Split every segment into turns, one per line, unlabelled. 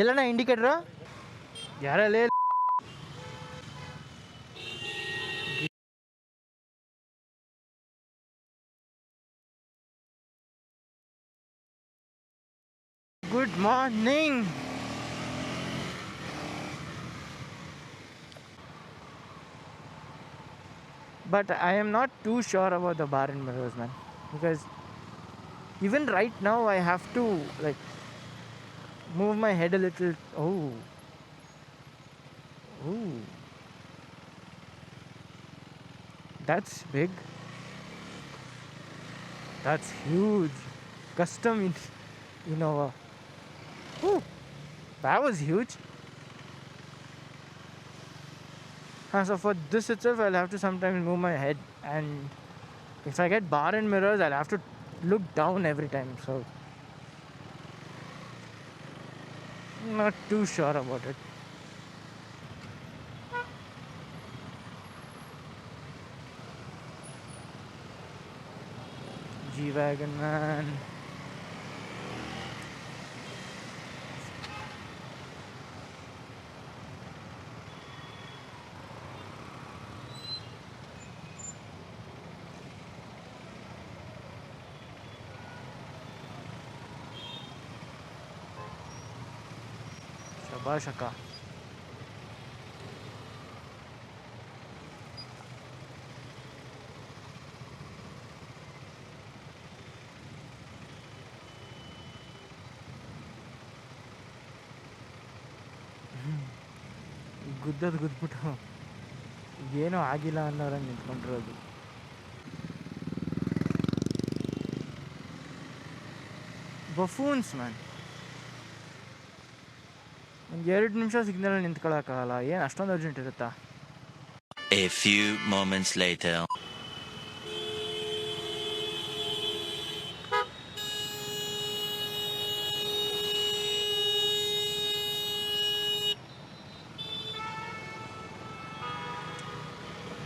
ಎಲ್ಲಣ್ಣ ಇಂಡಿಕೇಟ್ರು ಯಾರಲ್ಲೇ good morning. But I am not too sure about the bar and mirrors, man, because even right now I have to like move my head a little. Oh, that's big. That's huge. Custom Innova. Ooh, that was huge. So for this itself, I'll have to sometimes move my head, and if I get bar and mirrors, I'll have to look down every time. So I'm not too sure about it. G-Wagon, man. ಶಬಾಷಕ. ಗುದ್ಬಿಟ್ಟು ಏನೂ ಆಗಿಲ್ಲ ಅನ್ನೋರಂಗೆ ನಿಂತ್ಕೊಂಡಿರೋದು. ಬಫೂನ್ಸ್ man. ಒಂದು 2 ನಿಮಿಷ signal ನಿಂತ್ಕೊಳ್ಳೋಕ್ಕಾಗಲ್ಲ. ಏನು ಅಷ್ಟೊಂದು urgent ಇರುತ್ತಾ?
A few moments later.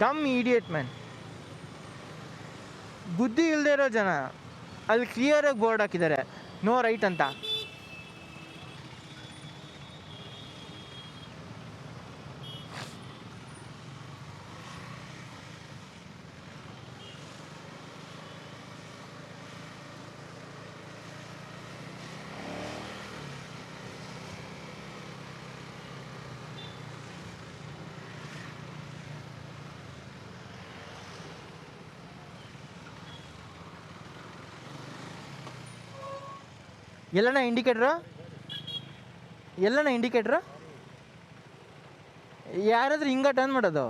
Dumb idiot man. ಬುದ್ಧಿ ಇಲ್ಲದೆ ಇರೋ ಜನ. ಅಲ್ಲಿ ಕ್ಲಿಯರಾಗಿ ಬೋರ್ಡ್ ಹಾಕಿದ್ದಾರೆ, ನೋ ರೈಟ್ ಅಂತ. ಎಲ್ಲಣ್ಣ ಇಂಡಿಕೇಟ್ರು ಯಾರಾದ್ರೂ ಹಿಂಗ ಟರ್ನ್ ಮಾಡೋದು?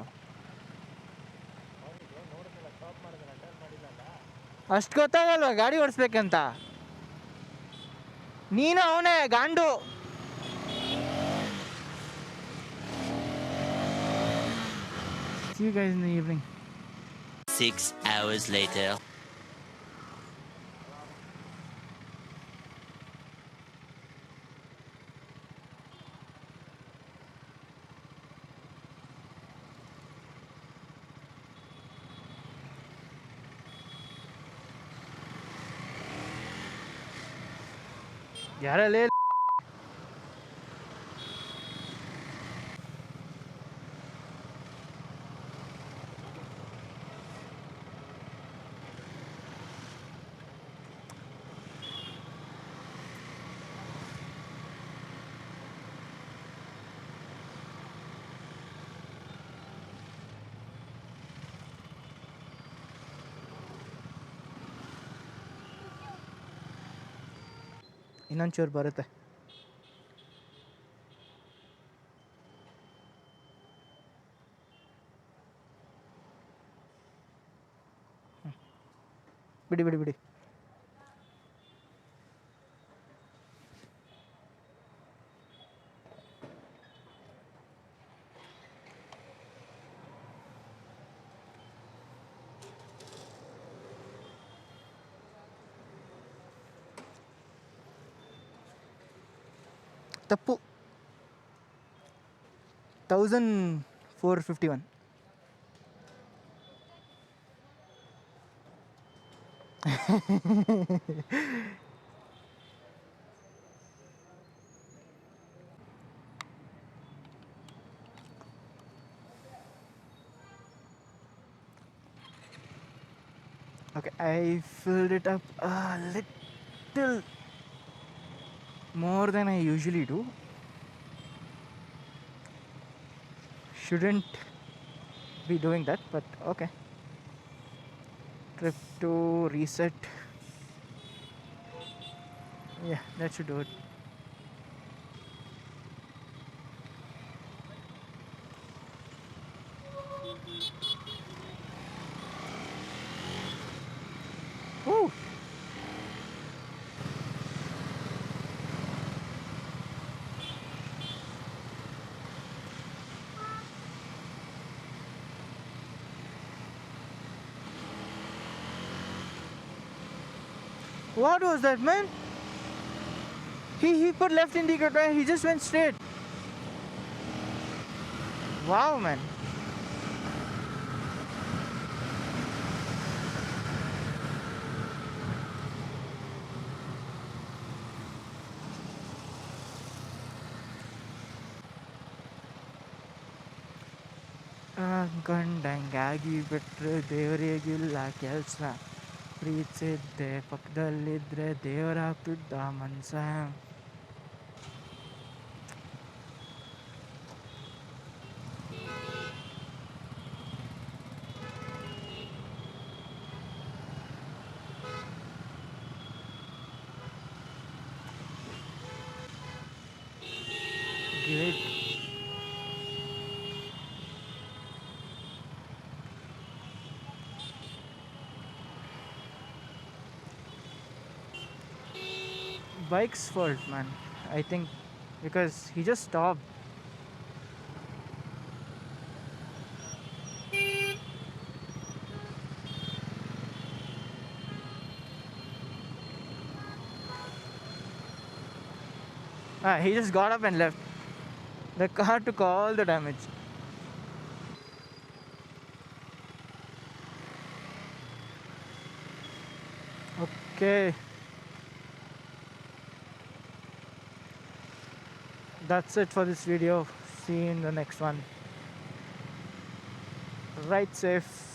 ಅಷ್ಟು ಗೊತ್ತಾಗಲ್ವ ಗಾಡಿ ಓಡಿಸ್ಬೇಕಂತ? ನೀನು ಅವನೇ ಗಾಂಡು. See you guys in the evening.
6 hours later.
ಯಾರಲ್ಲೇ ಇನ್ನೊಂಚೂರು ಬರುತ್ತೆ. ಬಿಡಿ. ತಪ್ಪು. 1451. Okay, I filled it up a little more than I usually do. Shouldn't be doing that, but okay. Trip to reset. Yeah, that should do it. Woo! What was that, man? He put left indicator and he just went straight. Wow, man. ಕಂಡಂಗಾಗಿ ಬಿಟ್ರೆ ದೇವರಿಗಿಲ್ಲ ಕೆಲ್ಸ ಪ್ರೀತಿಸಿದ್ದೆ ಪಕ್ಕದಲ್ಲಿದ್ರೆ ದೇವರಾಗ್ತಿದ್ದ ಮನ್ಸ. Great. Bike's fault, man. I think because he just stopped. He just got up and left. The car took all the damage. Okay, that's it for this video. See you in the next one. Ride safe.